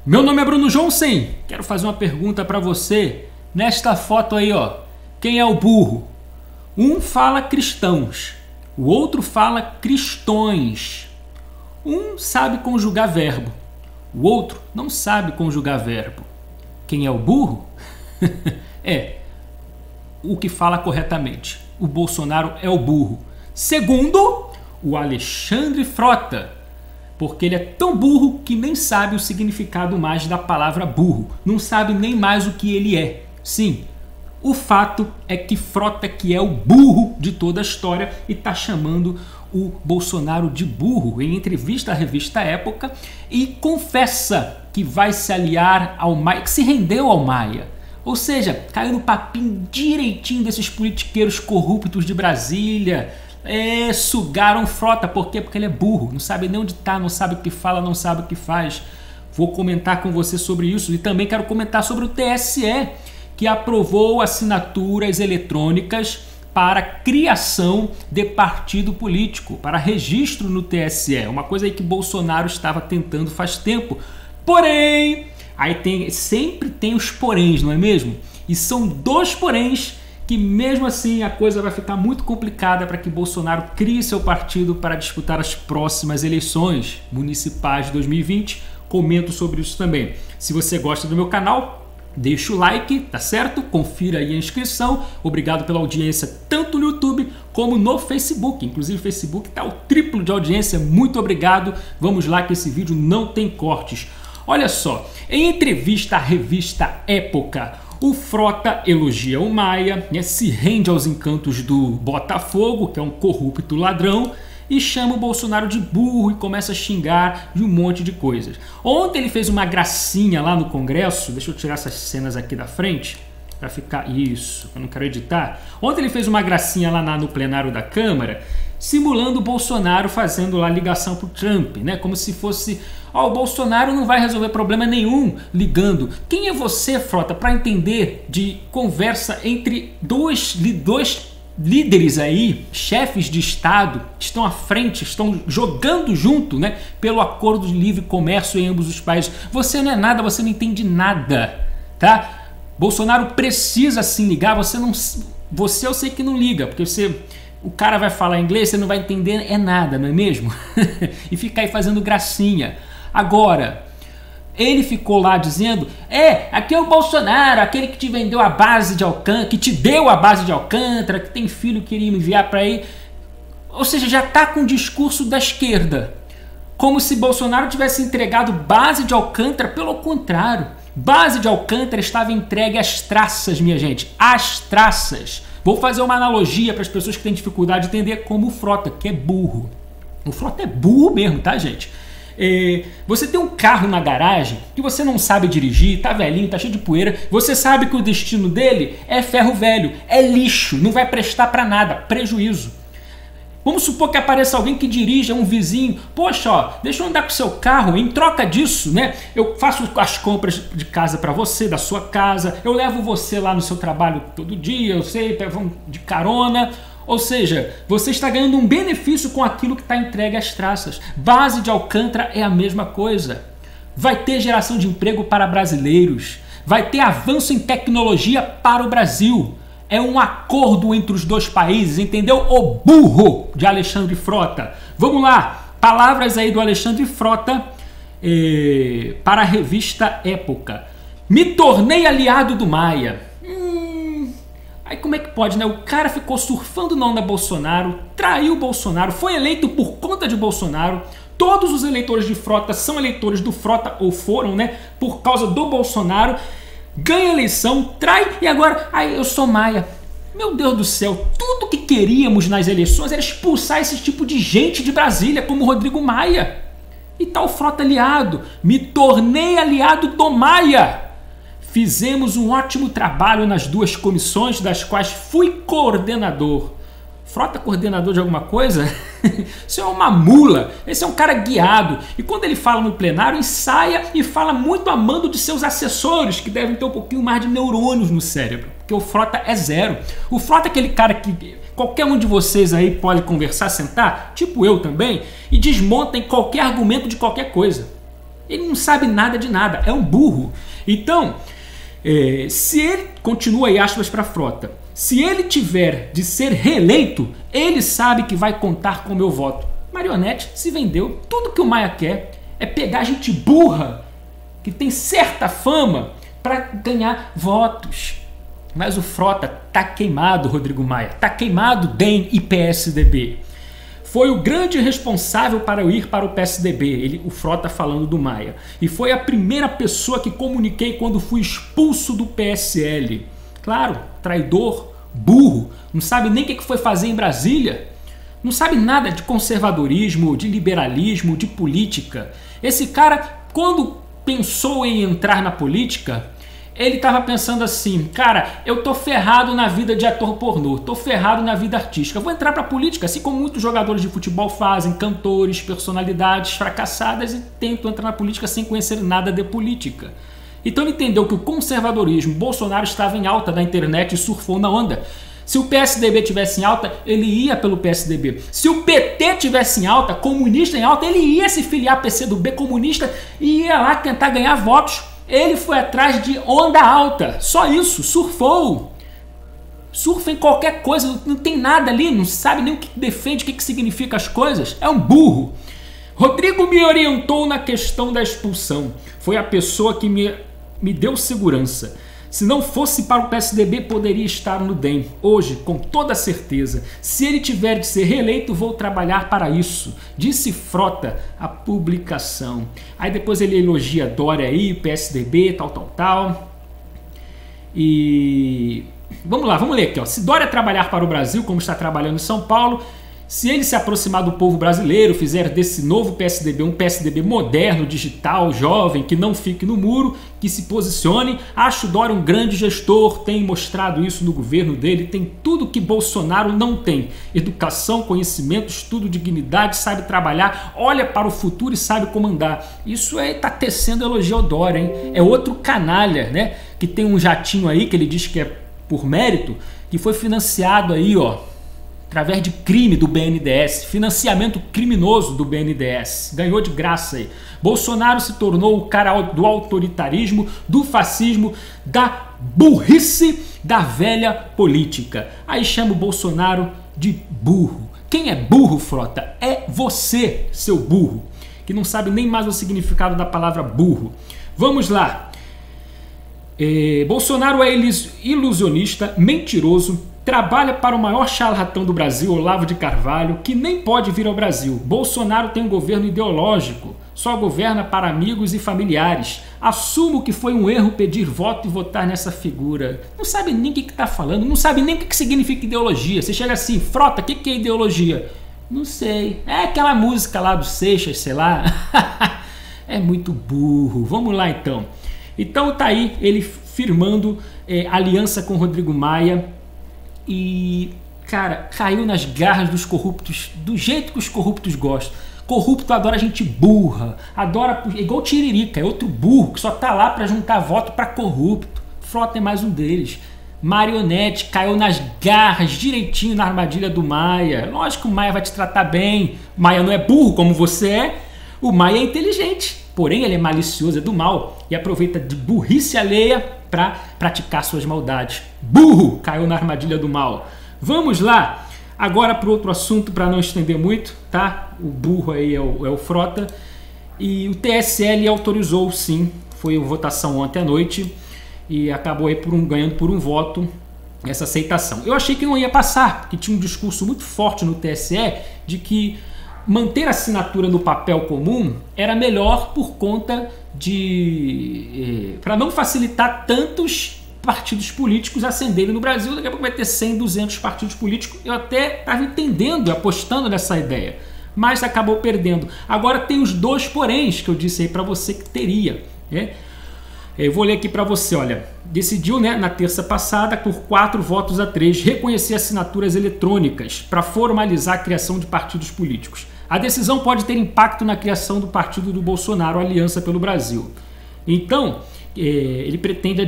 Meu nome é Bruno Johnson, quero fazer uma pergunta para você. Nesta foto aí, ó, quem é o burro? Um fala cristãos, o outro fala cristões. Um sabe conjugar verbo, o outro não sabe conjugar verbo. Quem é o burro? É o que fala corretamente. O Bolsonaro é o burro. Segundo, o Alexandre Frota. Porque ele é tão burro que nem sabe o significado mais da palavra burro. Não sabe nem mais o que ele é. Sim, o fato é que Frota que é o burro de toda a história e está chamando o Bolsonaro de burro em entrevista à revista Época e confessa que vai se aliar ao Maia, que se rendeu ao Maia. Ou seja, caiu no papinho direitinho desses politiqueiros corruptos de Brasília. Sugaram Frota. Por quê? Porque ele é burro, não sabe nem onde está, não sabe o que fala, não sabe o que faz. Vou comentar com você sobre isso e também quero comentar sobre o TSE, que aprovou assinaturas eletrônicas para criação de partido político, para registro no TSE, uma coisa aí que Bolsonaro estava tentando faz tempo. Porém, sempre tem os poréns, não é mesmo? E são dois poréns que mesmo assim a coisa vai ficar muito complicada para que Bolsonaro crie seu partido para disputar as próximas eleições municipais de 2020. Comento sobre isso também. Se você gosta do meu canal, deixa o like, tá certo? Confira aí a inscrição. Obrigado pela audiência tanto no YouTube como no Facebook. Inclusive o Facebook tá o triplo de audiência. Muito obrigado. Vamos lá que esse vídeo não tem cortes. Olha só, em entrevista à revista Época, o Frota elogia o Maia, se rende aos encantos do Botafogo, que é um corrupto ladrão, e chama o Bolsonaro de burro e começa a xingar de um monte de coisas. Ontem ele fez uma gracinha lá no Congresso, deixa eu tirar essas cenas aqui da frente, para ficar... Isso, eu não quero editar. Ontem ele fez uma gracinha lá no plenário da Câmara, simulando o Bolsonaro fazendo lá ligação pro Trump, né? Como se fosse... o Bolsonaro não vai resolver problema nenhum ligando. Quem é você, Frota, para entender de conversa entre dois líderes aí, chefes de Estado, estão à frente, estão jogando junto, né? Pelo acordo de livre comércio em ambos os países. Você não é nada, você não entende nada, tá? Bolsonaro precisa sim ligar, você eu sei que não liga, porque o cara vai falar inglês, você não vai entender nada, não é mesmo? E fica aí fazendo gracinha. Agora, ele ficou lá dizendo, aqui é o Bolsonaro, aquele que te vendeu a base de Alcântara, que te deu a base de Alcântara, que tem filho que iria me enviar para aí. Ou seja, já está com o discurso da esquerda. Como se Bolsonaro tivesse entregado base de Alcântara, pelo contrário. Base de Alcântara estava entregue às traças, minha gente, às traças. Vou fazer uma analogia para as pessoas que têm dificuldade de entender como o Frota, que é burro. O Frota é burro mesmo, tá, gente? Você tem um carro na garagem que você não sabe dirigir, tá velhinho, tá cheio de poeira, você sabe que o destino dele é ferro velho, é lixo, não vai prestar para nada, prejuízo. Vamos supor que apareça alguém que dirija, um vizinho, poxa, ó, deixa eu andar com o seu carro, em troca disso, né? Eu faço as compras de casa para você, da sua casa, eu levo você lá no seu trabalho todo dia, eu sei, vamos de carona. Ou seja, você está ganhando um benefício com aquilo que está entregue às traças. Base de Alcântara é a mesma coisa. Vai ter geração de emprego para brasileiros. Vai ter avanço em tecnologia para o Brasil. É um acordo entre os dois países, entendeu? O burro de Alexandre Frota. Vamos lá, palavras aí do Alexandre Frota para a revista Época. Me tornei aliado do Maia. Aí como é que pode, né? O cara ficou surfando na onda Bolsonaro, traiu Bolsonaro, foi eleito por conta de Bolsonaro. Todos os eleitores de Frota são eleitores do Frota, ou foram, né? Por causa do Bolsonaro. Ganha a eleição, trai e agora, eu sou Maia. Meu Deus do céu, tudo que queríamos nas eleições era expulsar esse tipo de gente de Brasília, como o Rodrigo Maia. E tal Frota aliado. Me tornei aliado do Maia. Fizemos um ótimo trabalho nas duas comissões, das quais fui coordenador. Frota coordenador de alguma coisa? Isso é uma mula, esse é um cara guiado. E quando ele fala no plenário, ensaia e fala muito a mando de seus assessores, que devem ter um pouquinho mais de neurônios no cérebro, porque o Frota é zero. O Frota é aquele cara que qualquer um de vocês aí pode conversar, sentar, tipo eu também, e desmonta em qualquer argumento de qualquer coisa. Ele não sabe nada de nada, é um burro. Então, se ele, continua aí aspas para Frota, se ele tiver de ser reeleito, ele sabe que vai contar com o meu voto. Marionete se vendeu. Tudo que o Maia quer é pegar gente burra, que tem certa fama, para ganhar votos. Mas o Frota tá queimado, Rodrigo Maia. Tá queimado DEM e PSDB. Foi o grande responsável para eu ir para o PSDB, o Frota falando do Maia. E foi a primeira pessoa que comuniquei quando fui expulso do PSL. Claro, traidor, burro, não sabe nem o que foi fazer em Brasília. Não sabe nada de conservadorismo, de liberalismo, de política. Esse cara, quando pensou em entrar na política, ele estava pensando assim, cara, eu tô ferrado na vida de ator pornô, tô ferrado na vida artística, vou entrar pra política, assim como muitos jogadores de futebol fazem, cantores, personalidades fracassadas, e tentam entrar na política sem conhecer nada de política. Então ele entendeu que o conservadorismo, Bolsonaro estava em alta na internet e surfou na onda. Se o PSDB tivesse em alta, ele ia pelo PSDB. Se o PT tivesse em alta, comunista em alta, ele ia se filiar ao PCdoB comunista e ia lá tentar ganhar votos. Ele foi atrás de onda alta, só isso, surfou. Surfa em qualquer coisa, não tem nada ali, não sabe nem o que defende, o que significa as coisas, é um burro. Rodrigo me orientou na questão da expulsão, foi a pessoa que me deu segurança. Se não fosse para o PSDB, poderia estar no DEM. Hoje, com toda certeza, se ele tiver de ser reeleito, vou trabalhar para isso. Disse Frota, a publicação. Aí depois ele elogia Dória aí, PSDB, tal. E vamos lá, vamos ler aqui. Ó. Se Dória trabalhar para o Brasil, como está trabalhando em São Paulo, se ele se aproximar do povo brasileiro, fizer desse novo PSDB um PSDB moderno, digital, jovem, que não fique no muro, que se posicione, acho Dória um grande gestor, tem mostrado isso no governo dele, tem tudo que Bolsonaro não tem. Educação, conhecimento, estudo, dignidade, sabe trabalhar, olha para o futuro e sabe comandar. Isso tá tecendo elogio ao Dória, hein? É outro canalha, né? Que tem um jatinho aí, que ele diz que é por mérito, que foi financiado aí, ó, através de crime do BNDES, financiamento criminoso do BNDES, ganhou de graça aí. Bolsonaro se tornou o cara do autoritarismo, do fascismo, da burrice, da velha política. Aí chama o Bolsonaro de burro. Quem é burro, Frota? É você, seu burro, que não sabe nem mais o significado da palavra burro. Vamos lá. Bolsonaro é ilusionista, mentiroso, trabalha para o maior charlatão do Brasil, Olavo de Carvalho, que nem pode vir ao Brasil. Bolsonaro tem um governo ideológico, só governa para amigos e familiares. Assumo que foi um erro pedir voto e votar nessa figura. Não sabe nem o que está falando, não sabe nem o que significa ideologia. Você chega assim, Frota, o que é ideologia? Não sei, é aquela música lá do Seixas, sei lá. É muito burro, vamos lá então. Então tá aí ele firmando aliança com Rodrigo Maia. E, cara, caiu nas garras dos corruptos, do jeito que os corruptos gostam. Corrupto adora gente burra, adora, igual Tiririca, é outro burro que só tá lá pra juntar voto pra corrupto. Frota é mais um deles. Marionete, caiu nas garras direitinho na armadilha do Maia. Lógico que o Maia vai te tratar bem. O Maia não é burro como você é, o Maia é inteligente. Porém, ele é malicioso, é do mal e aproveita de burrice alheia para praticar suas maldades. Burro! Caiu na armadilha do mal. Vamos lá! Agora para o outro assunto, para não estender muito, tá? O burro aí é o Frota. E o TSL autorizou, sim, foi votação ontem à noite e acabou aí ganhando por um voto essa aceitação. Eu achei que não ia passar, porque tinha um discurso muito forte no TSE de que manter a assinatura no papel comum era melhor por conta de... para não facilitar tantos partidos políticos ascenderem no Brasil. Daqui a pouco vai ter 100, 200 partidos políticos. Eu até estava entendendo, apostando nessa ideia, mas acabou perdendo. Agora tem os dois poréns que eu disse aí para você que teria, né? Eu vou ler aqui para você, olha. Decidiu, né, na terça passada, por 4 votos a 3, reconhecer assinaturas eletrônicas para formalizar a criação de partidos políticos. A decisão pode ter impacto na criação do partido do Bolsonaro, Aliança pelo Brasil. Então, ele pretende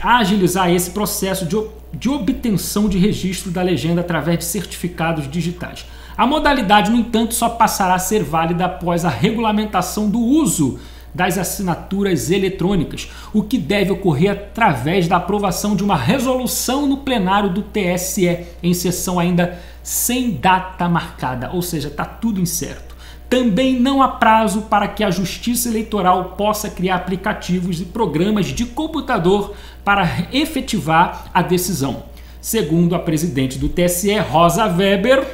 agilizar esse processo de obtenção de registro da legenda através de certificados digitais. A modalidade, no entanto, só passará a ser válida após a regulamentação do uso das assinaturas eletrônicas, o que deve ocorrer através da aprovação de uma resolução no plenário do TSE, em sessão ainda sem data marcada, ou seja, está tudo incerto. Também não há prazo para que a Justiça Eleitoral possa criar aplicativos e programas de computador para efetivar a decisão. Segundo a presidente do TSE, Rosa Weber,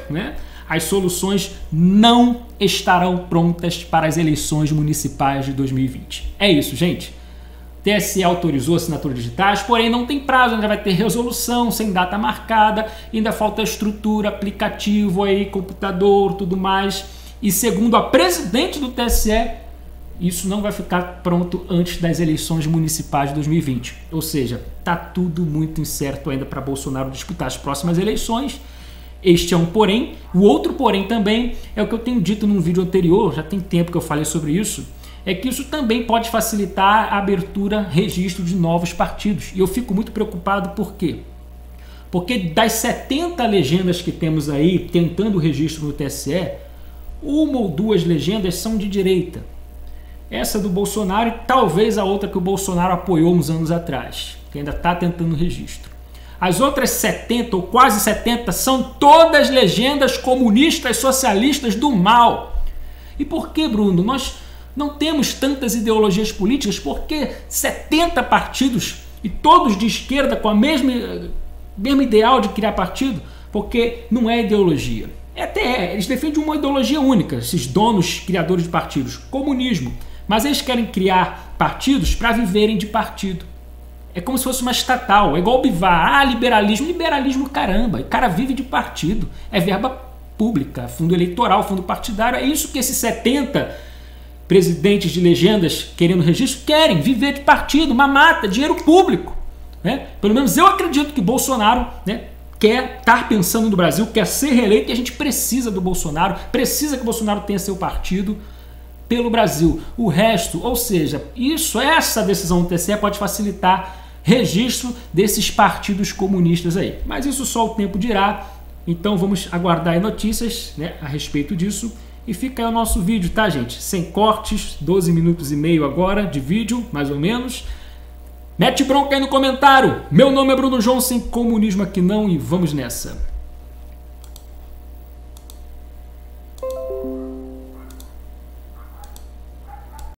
as soluções não estarão prontas para as eleições municipais de 2020. É isso, gente. O TSE autorizou assinaturas digitais, porém não tem prazo, ainda vai ter resolução sem data marcada, ainda falta estrutura, aplicativo, aí, computador, tudo mais. E segundo a presidente do TSE, isso não vai ficar pronto antes das eleições municipais de 2020. Ou seja, está tudo muito incerto ainda para Bolsonaro disputar as próximas eleições. Este é um porém. O outro porém também é o que eu tenho dito num vídeo anterior, já tem tempo que eu falei sobre isso, é que isso também pode facilitar a abertura, registro de novos partidos. E eu fico muito preocupado por quê? Porque das 70 legendas que temos aí tentando o registro no TSE, uma ou duas legendas são de direita. Essa do Bolsonaro e talvez a outra que o Bolsonaro apoiou uns anos atrás, que ainda está tentando o registro. As outras 70 ou quase 70 são todas legendas comunistas, socialistas do mal. E por que, Bruno? Nós não temos tantas ideologias políticas, porque 70 partidos e todos de esquerda com a mesmo ideal de criar partido, porque não é ideologia. Eles defendem uma ideologia única, esses donos, criadores de partidos, comunismo. Mas eles querem criar partidos para viverem de partido. É como se fosse uma estatal, é igual o Bivar. Liberalismo, liberalismo caramba, o cara vive de partido, é verba pública, fundo eleitoral, fundo partidário, é isso que esses 70 presidentes de legendas querendo registro querem, viver de partido, mamata, dinheiro público. Pelo menos eu acredito que Bolsonaro quer estar pensando no Brasil, quer ser reeleito e a gente precisa do Bolsonaro, precisa que o Bolsonaro tenha seu partido pelo Brasil. O resto, ou seja, essa decisão do TSE pode facilitar registro desses partidos comunistas aí. Mas isso só o tempo dirá, então vamos aguardar aí notícias a respeito disso. E fica aí o nosso vídeo, tá, gente? Sem cortes, 12 minutos e meio agora de vídeo, mais ou menos. Mete bronca aí no comentário. Meu nome é Bruno João, sem comunismo aqui não, e vamos nessa.